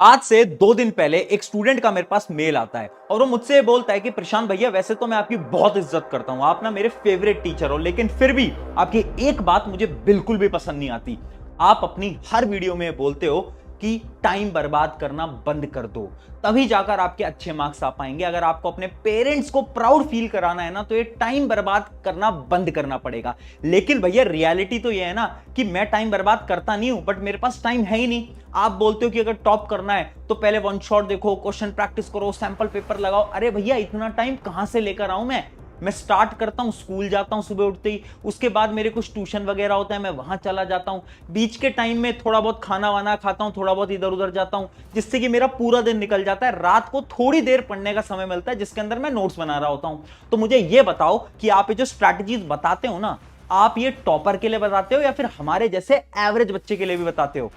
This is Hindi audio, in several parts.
आज से 2 दिन पहले एक स्टूडेंट का मेरे पास मेल आता है और वो मुझसे बोलता है कि प्रशांत भैया, वैसे तो मैं आपकी बहुत इज्जत करता हूं, आप ना मेरे फेवरेट टीचर हो, लेकिन फिर भी आपकी एक बात मुझे बिल्कुल भी पसंद नहीं आती। आप अपनी हर वीडियो में बोलते हो कि टाइम बर्बाद करना बंद कर दो, तभी जाकर आपके अच्छे मार्क्स आ पाएंगे। अगर आपको अपने पेरेंट्स को प्राउड फील कराना है ना, तो ये टाइम बर्बाद करना बंद करना पड़ेगा। लेकिन भैया रियलिटी तो ये है ना कि मैं टाइम बर्बाद करता नहीं हूं, बट मेरे पास टाइम है ही नहीं। आप बोलते हो कि अगर टॉप करना है तो पहले वन शॉट देखो, क्वेश्चन प्रैक्टिस करो, सैंपल पेपर लगाओ। अरे भैया इतना टाइम कहां से लेकर आऊं मैं स्टार्ट करता हूं, स्कूल जाता हूं सुबह उठते ही, उसके बाद मेरे कुछ ट्यूशन वगैरह होता है, मैं वहां चला जाता हूं, बीच के टाइम में थोड़ा बहुत खाना वाना खाता हूं, थोड़ा बहुत इधर उधर जाता हूं, जिससे कि मेरा पूरा दिन निकल जाता है। रात को थोड़ी देर पढ़ने का समय मिलता है जिसके अंदर मैं नोट्स बना रहा होता हूं। तो मुझे यह बताओ कि आप ये जो स्ट्रैटेजीज बताते हो ना, आप ये टॉपर के लिए बताते हो या फिर हमारे जैसे एवरेज बच्चे के लिए भी बताते हो?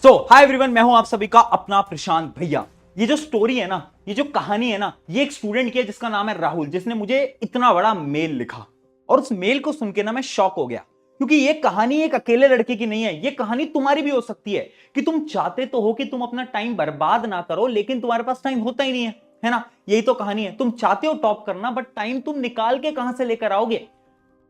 हाय एवरीवन, मैं हूं आप सभी का अपना प्रशांत भैया। ये जो स्टोरी है ना, ये जो कहानी है ना, ये एक स्टूडेंट की है जिसका नाम है राहुल, जिसने मुझे इतना बड़ा मेल लिखा। और उस मेल को सुन के ना मैं शॉक हो गया, क्योंकि ये कहानी एक अकेले लड़के की नहीं है, ये कहानी तुम्हारी भी हो सकती है। कि तुम चाहते तो हो कि तुम अपना टाइम बर्बाद ना करो, लेकिन तुम्हारे पास टाइम होता ही नहीं है ना? यही तो कहानी है। तुम चाहते हो टॉप करना, बट टाइम तुम निकाल के कहां से लेकर आओगे?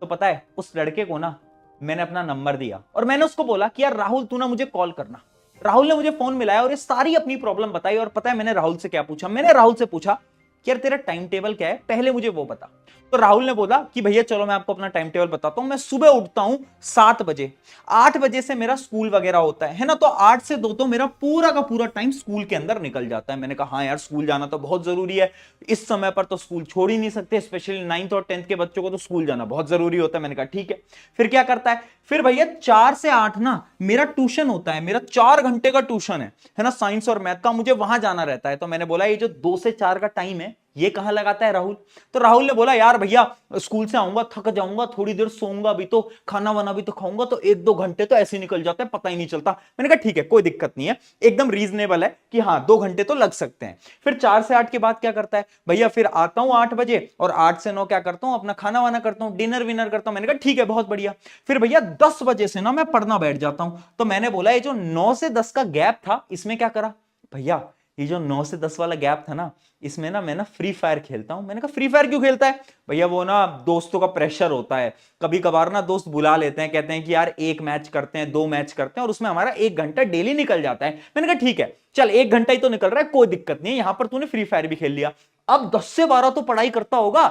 तो पता है, उस लड़के को ना मैंने अपना नंबर दिया और मैंने उसको बोला कि यार राहुल, तू ना मुझे कॉल करना। राहुल ने मुझे फोन मिलाया और ये सारी अपनी प्रॉब्लम बताई। और पता है मैंने राहुल से क्या पूछा? मैंने राहुल से पूछा कि यार तेरा टाइम टेबल क्या है, पहले मुझे वो बता। तो राहुल ने बोला कि भैया चलो मैं आपको अपना टाइम टेबल बताता हूं। मैं सुबह उठता हूं 7 बजे, 8 बजे से मेरा स्कूल वगैरह होता है ना, तो 8 से 2 तो मेरा पूरा का पूरा टाइम स्कूल के अंदर निकल जाता है। मैंने कहा हाँ यार, स्कूल जाना तो बहुत जरूरी है, इस समय पर तो स्कूल छोड़ ही नहीं सकते, स्पेशली 9th और 10th के बच्चों को तो स्कूल जाना बहुत जरूरी होता है। मैंने कहा ठीक है। फिर क्या करता है? फिर भैया 4 से 8 ना मेरा ट्यूशन होता है, मेरा 4 घंटे का ट्यूशन है ना, साइंस और मैथ का, मुझे वहां जाना रहता है। तो मैंने बोला ये जो 2 से 4 का टाइम है ये कहां लगाता है राहुल? तो राहुल ने बोला यार भैया, स्कूल से आऊंगा, थक जाऊंगा, थोड़ी देर सोऊंगा भी, तो खाना वाना भी तो खाऊंगा, तो 1-2 घंटे तो ऐसे निकल जाते हैं, पता ही नहीं चलता। मैंने कहा ठीक है, कोई दिक्कत नहीं है, एकदम रीजनेबल है कि हाँ 2 घंटे तो लग सकते हैं। फिर 4 से 8 के बाद क्या करता है भैया? फिर आता हूं 8 बजे और 8 से 9 क्या करता हूं? अपना खाना वाना करता हूं, डिनर विनर करता हूं। मैंने कहा ठीक है, बहुत बढ़िया। फिर भैया 10 बजे से ना मैं पढ़ना बैठ जाता हूं। तो मैंने बोला ये जो 9 से 10 का गैप था, इसमें क्या करा भैया? ये जो 9 से 10 वाला गैप था ना, इसमें ना मैं ना फ्री फायर खेलता हूं। मैंने कहा फ्री फायर क्यों खेलता है भैया? वो ना दोस्तों का प्रेशर होता है, कभी कभार ना दोस्त बुला लेते हैं, कहते हैं कि यार एक मैच करते हैं, 2 मैच करते हैं, और उसमें हमारा 1 घंटा डेली निकल जाता है। मैंने कहा ठीक है, चल 1 घंटा ही तो निकल रहा है, कोई दिक्कत नहीं है, यहां पर तूने फ्री फायर भी खेल लिया, अब 10 से 12 तो पढ़ाई करता होगा।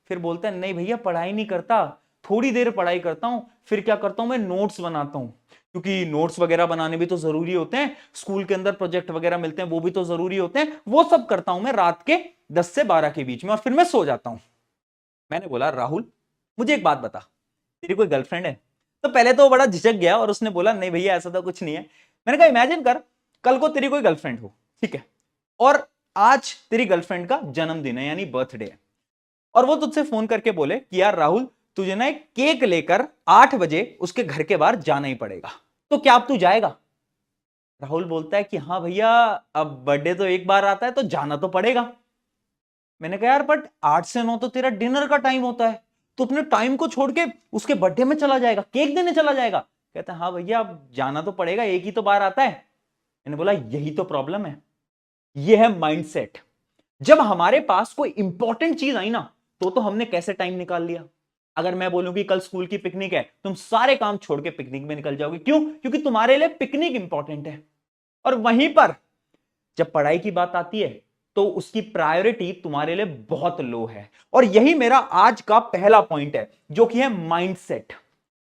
फिर बोलता है नहीं भैया, पढ़ाई नहीं करता, थोड़ी देर पढ़ाई करता हूं। फिर क्या करता हूं? मैं नोट्स बनाता हूं, क्योंकि नोट्स वगैरह बनाने भी तो जरूरी होते हैं, स्कूल के अंदर प्रोजेक्ट वगैरह मिलते हैं, वो भी तो जरूरी होते हैं। वो सब करता हूं मैं रात के 10 से 12 के बीच में, और फिर मैं सो जाता हूं। मैंने बोला राहुल, मुझे एक बात बता, तेरी कोई गर्लफ्रेंड है? तो पहले तो वो बड़ा झिझक गया और उसने बोला नहीं भैया, ऐसा तो कुछ नहीं है। मैंने कहा इमेजिन कर, कल को तेरी कोई गर्लफ्रेंड हो, ठीक है, और आज तेरी गर्लफ्रेंड का जन्मदिन है, यानी बर्थडे है, और वो तुझसे फोन करके बोले कि यार राहुल, तुझे ना एक केक लेकर 8 बजे उसके घर के बाहर जाना ही पड़ेगा, तो क्या अब तू जाएगा? राहुल बोलता है कि हाँ भैया, अब बर्थडे तो एक बार आता है, तो जाना तो पड़ेगा। मैंने कहा यार बट 8 से 9 तो तेरा डिनर का टाइम होता है, तो अपने टाइम को छोड़ के उसके बर्थडे में चला जाएगा, केक देने चला जाएगा? कहता है हाँ भैया, अब जाना तो पड़ेगा, एक ही तो बार आता है। मैंने बोला यही तो प्रॉब्लम है, ये है माइंडसेट। जब हमारे पास कोई इंपॉर्टेंट चीज आई ना, तो हमने कैसे टाइम निकाल लिया। अगर मैं बोलूं कि कल स्कूल की पिकनिक है, तुम सारे काम छोड़ के पिकनिक में निकल जाओगे। क्यों? क्योंकि तुम्हारे लिए पिकनिक इंपॉर्टेंट है। और वहीं पर जब पढ़ाई की बात आती है, तो उसकी प्रायोरिटी तुम्हारे लिए बहुत लो है। और यही मेरा आज का पहला पॉइंट है, जो कि है माइंडसेट।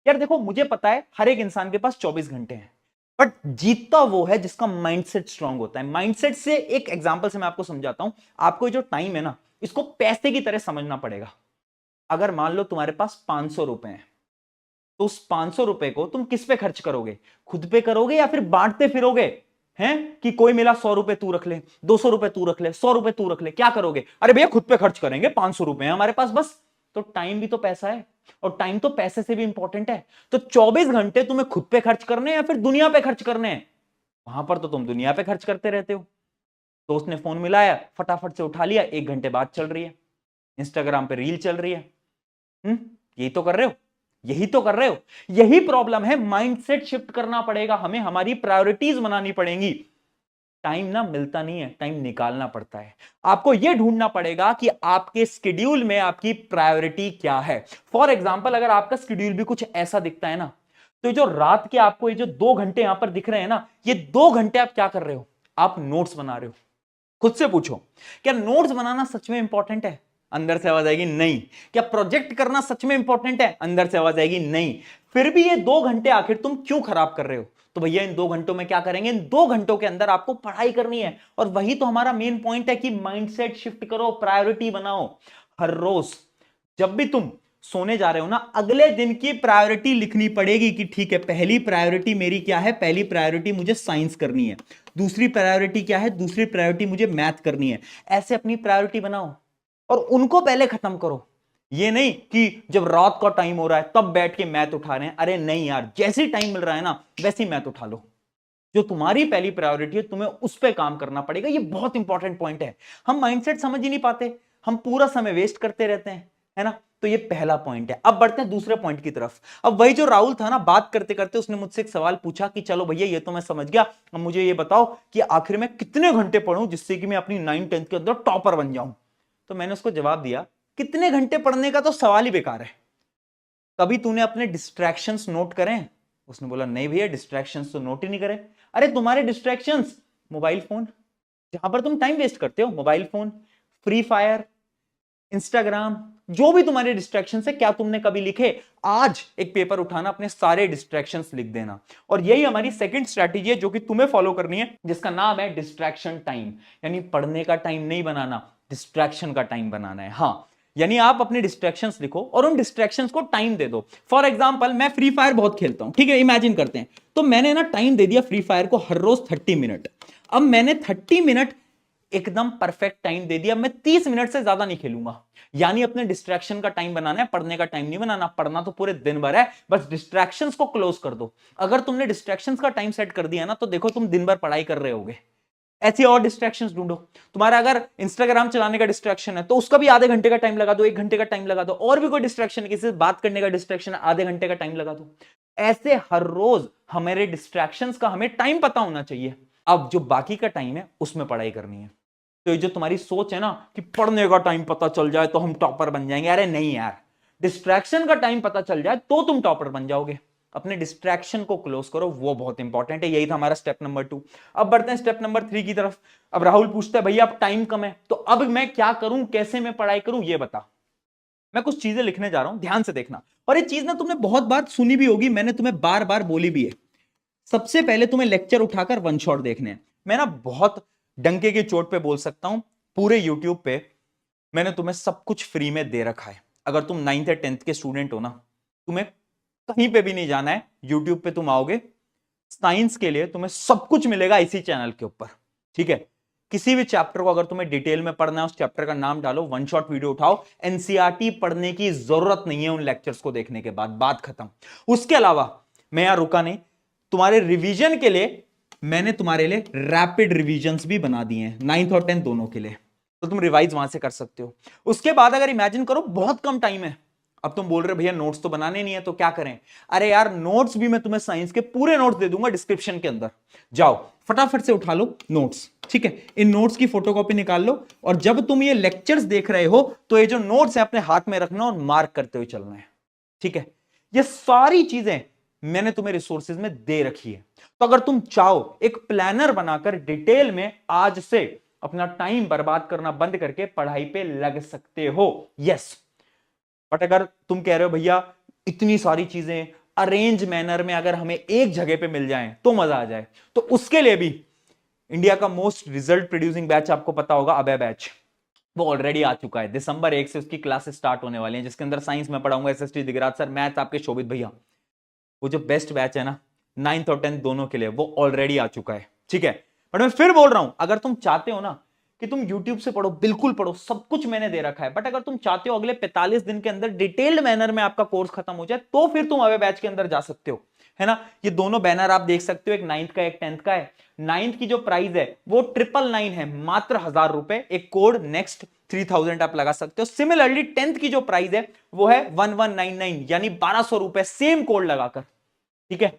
यार देखो, मुझे पता है हर एक इंसान के पास 24 घंटे हैं, बट जीतता वो है जिसका माइंडसेट स्ट्रांग होता है। माइंडसेट से एक एग्जांपल से मैं आपको समझाता हूं। आपको जो टाइम है ना, इसको पैसे की तरह समझना पड़ेगा। अगर मान लो तुम्हारे पास 500 रुपए हैं, तो उस 500 रुपए को तुम किस पे खर्च करोगे? खुद पे करोगे या फिर बांटते फिरोगे? हैं कि कोई मिला 100 रुपए तू रख ले, 200 रुपए तू रख ले, 100 रुपए तू रख ले, क्या करोगे? अरे भैया खुद पे खर्च करेंगे, 500 रुपए हैं हमारे पास बस। तो टाइम भी तो पैसा है, और टाइम तो पैसे से भी इंपॉर्टेंट है। तो 24 घंटे तुम्हें खुद पे खर्च करने हैं या फिर दुनिया पे खर्च करने हैं? वहां पर तो तुम दुनिया पे खर्च करते रहते हो। दोस्त ने फोन मिलाया, फटाफट से उठा लिया, 1 घंटे बाद चल रही है, इंस्टाग्राम पे रील चल रही है। यही तो कर रहे हो, यही तो कर रहे हो। यही प्रॉब्लम है, माइंडसेट शिफ्ट करना पड़ेगा हमें, हमारी प्रायोरिटीज बनानी पड़ेंगी। टाइम ना मिलता नहीं है, टाइम निकालना पड़ता है। आपको यह ढूंढना पड़ेगा कि आपके स्केड्यूल में आपकी प्रायोरिटी क्या है। फॉर एग्जाम्पल, अगर आपका स्केड्यूल भी कुछ ऐसा दिखता है ना, तो ये जो रात के आपको ये जो 2 घंटे यहां पर दिख रहे हैं ना, ये 2 घंटे आप क्या कर रहे हो? आप नोट्स बना रहे हो। खुद से पूछो, क्या नोट्स बनाना सच में इंपॉर्टेंट है? अंदर से आवाज आएगी नहीं। क्या प्रोजेक्ट करना सच में इंपॉर्टेंट है? अंदर से आवाज आएगी नहीं। फिर भी ये 2 घंटे आखिर तुम क्यों खराब कर रहे हो? तो भैया इन 2 घंटों में क्या करेंगे? इन 2 घंटों के अंदर आपको पढ़ाई करनी है। और वही तो हमारा मेन पॉइंट है कि माइंडसेट शिफ्ट करो, प्रायोरिटी बनाओ। हर रोज जब भी तुम सोने जा रहे हो ना, अगले दिन की प्रायोरिटी लिखनी पड़ेगी कि ठीक है, पहली प्रायोरिटी मेरी क्या है? पहली प्रायोरिटी मुझे साइंस करनी है। दूसरी प्रायोरिटी क्या है? दूसरी प्रायोरिटी मुझे मैथ करनी है। ऐसे अपनी प्रायोरिटी बनाओ और उनको पहले खत्म करो। ये नहीं कि जब रात का टाइम हो रहा है तब बैठ के मैथ उठा रहे हैं। अरे नहीं यार, जैसे टाइम मिल रहा है ना वैसे ही मैथ उठा लो। जो तुम्हारी पहली प्रायोरिटी है तुम्हें उस पर काम करना पड़ेगा। ये बहुत इंपॉर्टेंट पॉइंट है। हम माइंडसेट समझ ही नहीं पाते, हम पूरा समय वेस्ट करते रहते हैं, है ना। तो ये पहला पॉइंट है। अब बढ़ते हैं दूसरे पॉइंट की तरफ। अब वही जो राहुल था ना, बात करते करते उसने मुझसे एक सवाल पूछा कि चलो भैया ये तो मैं समझ गया, अब मुझे ये बताओ कि आखिर में कितने घंटे पढूं जिससे कि मैं अपनी 9th-10th के अंदर टॉपर बन जाऊं। तो मैंने उसको जवाब दिया, कितने घंटे पढ़ने का तो सवाल ही बेकार है। कभी तूने अपने डिस्ट्रैक्शंस नोट करें? उसने बोला नहीं भैया, डिस्ट्रैक्शंस तो नोट ही नहीं करे। अरे तुम्हारे डिस्ट्रैक्शंस मोबाइल फोन, जहां पर तुम टाइम वेस्ट करते हो, mobile phone, free fire, Instagram, जो भी तुम्हारे डिस्ट्रैक्शन है, क्या तुमने कभी लिखे? आज एक पेपर उठाना, अपने सारे डिस्ट्रैक्शंस लिख देना। और यही हमारी सेकंड स्ट्रैटेजी है जो कि तुम्हें फॉलो करनी है, जिसका नाम है डिस्ट्रैक्शन टाइम। यानी पढ़ने का टाइम नहीं बनाना, डिस्ट्रैक्शन का टाइम बनाना है। हाँ, यानी आप अपने डिस्ट्रैक्शंस लिखो और उन डिस्ट्रैक्शंस को टाइम दे दो। फॉर एग्जांपल, मैं फ्री फायर बहुत खेलता हूं, ठीक है, इमेजिन करते हैं। तो मैंने ना टाइम दे दिया फ्री फायर को हर रोज 30 मिनट। अब मैंने 30 मिनट एकदम परफेक्ट टाइम दे दिया, मैं 30 मिनट से ज्यादा नहीं खेलूंगा। यानी अपने डिस्ट्रैक्शन का टाइम बनाना है, पढ़ने का टाइम नहीं बनाना। पढ़ना तो पूरे दिन भर है, बस डिस्ट्रैक्शंस को क्लोज कर दो। अगर तुमने डिस्ट्रैक्शंस का टाइम सेट कर दिया ना, तो देखो तुम दिन भर पढ़ाई कर रहे होगे। ऐसी और डिस्ट्रैक्शंस ढूंढो। तुम्हारा अगर इंस्टाग्राम चलाने का डिस्ट्रैक्शन है तो उसका भी आधे घंटे का टाइम लगा दो, 1 घंटे का टाइम लगा दो। और भी कोई डिस्ट्रैक्शन है, किसी से बात करने का डिस्ट्रैक्शन है, आधे घंटे का टाइम लगा दो। ऐसे हर रोज हमारे डिस्ट्रैक्शंस का हमें टाइम पता होना चाहिए। अब जो बाकी का टाइम है उसमें पढ़ाई करनी है। तो ये जो तुम्हारी सोच है ना कि पढ़ने का टाइम पता चल जाए तो हम टॉपर बन जाएंगे, अरे नहीं यार, डिस्ट्रैक्शन का टाइम पता चल जाए तो तुम टॉपर बन जाओगे। अपने डिस्ट्रैक्शन को क्लोज करो, वो बहुत इंपॉर्टेंट है। यही था हमारा स्टेप नंबर 2। अब बढ़ते हैं स्टेप नंबर 3 की तरफ। अब राहुल पूछता है, भैया अब टाइम कम है तो अब मैं क्या करूं, कैसे मैं पढ़ाई करूं, ये बता। मैं कुछ चीजें लिखने जा रहा हूं, ध्यान से देखना। और ये चीज ना तुमने बहुत बार सुनी भी होगी, मैंने तुम्हें बार बार बोली भी है। सबसे पहले तुम्हें लेक्चर उठाकर वन शॉट देखने हैं। मैं ना बहुत डंके की चोट पे बोल सकता हूं, पूरे यूट्यूब पे मैंने तुम्हें सब कुछ फ्री में दे रखा है। अगर तुम 9th या 10th के स्टूडेंट हो ना, तुम्हें कहीं पे भी नहीं जाना है, यूट्यूब पे तुम आओगे, साइंस के लिए तुम्हें सब कुछ मिलेगा इसी चैनल के ऊपर। ठीक है, किसी भी चैप्टर को अगर तुम्हें डिटेल में पढ़ना है, उस चैप्टर का नाम डालो, वन शॉट वीडियो उठाओ। एनसीईआरटी पढ़ने की जरूरत नहीं है उन लेक्चर्स को देखने के बाद, बात खत्म। उसके अलावा मैं यहां रुका नहीं, तुम्हारे रिवीजन के लिए मैंने तुम्हारे लिए रैपिड रिवीजन्स भी बना दिए हैं, 9th और 10th दोनों के लिए। तो तुम रिवाइज वहां से कर सकते हो। उसके बाद अगर इमेजिन करो बहुत कम टाइम है, अब तुम बोल रहे भैया नोट्स तो बनाने नहीं है तो क्या करें? अरे यार, नोट्स भी मैं तुम्हें साइंस के पूरे नोट्स दे दूंगा डिस्क्रिप्शन के अंदर। जाओ फटाफट से उठा लो नोट्स, ठीक है, इन नोट्स की फोटोकॉपी निकाल लो। और जब तुम ये लेक्चर्स देख रहे हो तो ये जो नोट्स है अपने हाथ में रखना और मार्क करते हुए चलना है। ठीक है, ये सारी चीजें मैंने तुम्हें रिसोर्सेज में दे रखी है। तो अगर तुम चाहो, एक प्लानर बनाकर डिटेल में आज से अपना टाइम बर्बाद करना बंद करके पढ़ाई पे लग सकते हो। यस, बट अगर तुम कह रहे हो भैया इतनी सारी चीजें अरेंज मैनर में अगर हमें एक जगह पे मिल जाएं तो मजा आ जाए, तो उसके लिए भी इंडिया का मोस्ट रिजल्ट प्रोड्यूसिंग बैच आपको पता होगा, अभय बैच, वो ऑलरेडी आ चुका है। दिसंबर 1 से उसकी क्लासेस स्टार्ट होने वाली हैं, जिसके अंदर साइंस में पढ़ाऊंगा एसएसटी दिगराज सर, मैथ आपके शोभित भैया। वो जो बेस्ट बैच है ना 9th और 10th दोनों के लिए, वो ऑलरेडी आ चुका है। ठीक है, बट मैं फिर बोल रहा हूं, अगर तुम चाहते हो ना कि तुम YouTube से पढ़ो, बिल्कुल पढ़ो, सब कुछ मैंने दे रखा है। बट अगर तुम चाहते हो अगले 45 दिन के अंदर डिटेल्ड मैनर में आपका कोर्स खत्म हो जाए, तो फिर तुम अवे बैच के अंदर जा सकते हो, है ना। ये दोनों बैनर आप देख सकते हो, एक 9th का एक 10th का है। 9th की जो प्राइस है वो 999 है, मात्र 1000 रुपए। एक कोड नेक्स्ट 3000 आप लगा सकते हो। सिमिलरली 10th की जो प्राइस है वो है 1199, यानी 1200 रुपए, सेम कोड लगाकर। ठीक है,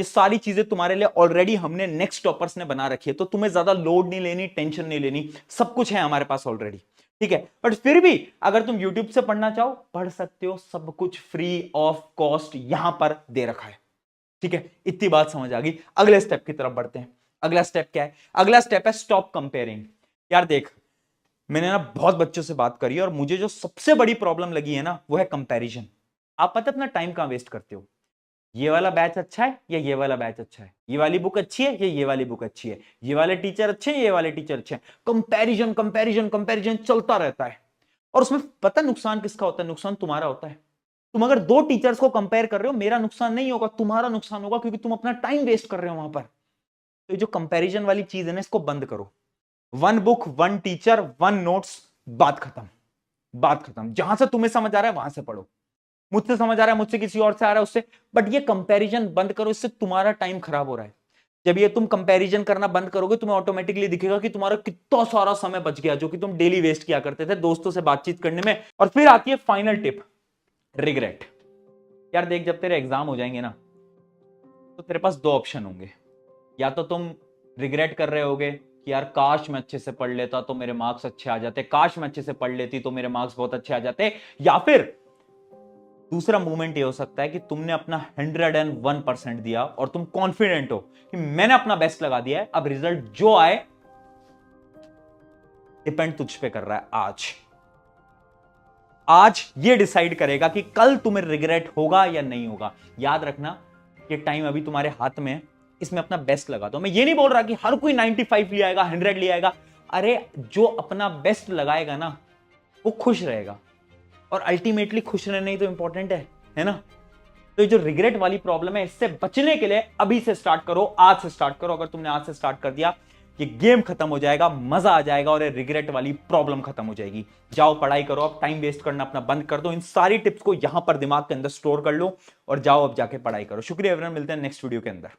ये सारी चीजें तुम्हारे लिए ऑलरेडी हमने नेक्स्ट टॉपर्स ने बना रखी है, तो तुम्हें ज्यादा लोड नहीं लेनी, टेंशन नहीं लेनी, सब कुछ है हमारे पास ऑलरेडी, ठीक है। बट फिर भी अगर तुम यूट्यूब से पढ़ना चाहो पढ़ सकते हो, सब कुछ फ्री ऑफ कॉस्ट यहां पर दे रखा है, ठीक है। इतनी बात समझ आ गई, अगले स्टेप की तरफ बढ़ते हैं। अगला स्टेप क्या है? अगला स्टेप है स्टॉप कंपेयरिंग। यार देख, मैंने ना बहुत बच्चों से बात करी और मुझे जो सबसे बड़ी प्रॉब्लम लगी है ना वो है कंपैरिजन। आप पता अपना टाइम कहां वेस्ट करते हो? ये वाला बैच अच्छा है या ये वाला बैच अच्छा है, ये वाली बुक अच्छी है या ये वाली बुक अच्छी है, ये वाले टीचर अच्छे हैं ये वाले टीचर अच्छे हैं। कंपैरिजन कंपैरिजन कंपैरिजन चलता रहता है, और उसमें पता नुकसान किसका होता है? नुकसान तुम्हारा होता है। तुम अगर दो टीचर्स को कंपेयर कर रहे हो, मेरा नुकसान नहीं होगा, तुम्हारा नुकसान होगा, क्योंकि तुम अपना टाइम वेस्ट कर रहे हो वहां पर। तो ये जो कंपैरिजन वाली चीज है ना, इसको बंद करो। One book, one teacher, one notes, बात खत्म, बात खत्म। जहां से तुम्हें समझ आ रहा है वहां से पढ़ो, मुझसे समझ आ रहा है, मुझसे किसी और से आ रहा है उससे, बट ये कंपैरिजन बंद करो, इससे तुम्हारा टाइम खराब हो रहा है। जब ये तुम कंपैरिजन करना बंद करोगे, तुम्हें ऑटोमेटिकली दिखेगा कि तुम्हारा कितना सारा समय बच गया जो कि तुम डेली वेस्ट किया करते थे दोस्तों से बातचीत करने में। और फिर आती है फाइनल टिप, रिग्रेट। यार देख, जब तेरे एग्जाम हो जाएंगे ना, तो तेरे पास दो ऑप्शन होंगे। या तो तुम रिग्रेट कर रहे होगे कि यार काश मैं अच्छे से पढ़ लेता तो मेरे मार्क्स अच्छे आ जाते, काश मैं अच्छे से पढ़ लेती तो मेरे मार्क्स बहुत अच्छे आ जाते। या फिर दूसरा मूवमेंट ये हो सकता है कि तुमने अपना 101% दिया और तुम कॉन्फिडेंट हो कि मैंने अपना बेस्ट लगा दिया है, अब रिजल्ट जो आए डिपेंड तुझ पे कर रहा है। आज ये डिसाइड करेगा कि कल तुम्हें रिग्रेट होगा या नहीं होगा। याद रखना, ये टाइम अभी तुम्हारे हाथ में है, इसमें अपना बेस्ट लगा दो। मैं ये नहीं बोल रहा कि हर कोई 95 ले आएगा, 100 ले आएगा। अरे जो अपना बेस्ट लगाएगा ना वो खुश रहेगा, और अल्टीमेटली खुश रहना ही तो इंपॉर्टेंट है ना। तो ये जो रिग्रेट वाली प्रॉब्लम है, इससे बचने के लिए अभी से स्टार्ट करो, आज से स्टार्ट करो। अगर तुमने आज से स्टार्ट कर दिया, ये गेम खत्म हो जाएगा, मजा आ जाएगा और ये रिग्रेट वाली प्रॉब्लम खत्म हो जाएगी। जाओ पढ़ाई करो, अब टाइम वेस्ट करना अपना बंद कर दो। इन सारी टिप्स को यहां पर दिमाग के अंदर स्टोर कर लो और जाओ अब जाके पढ़ाई करो। शुक्रिया एवरीवन, मिलते हैं नेक्स्ट वीडियो के अंदर।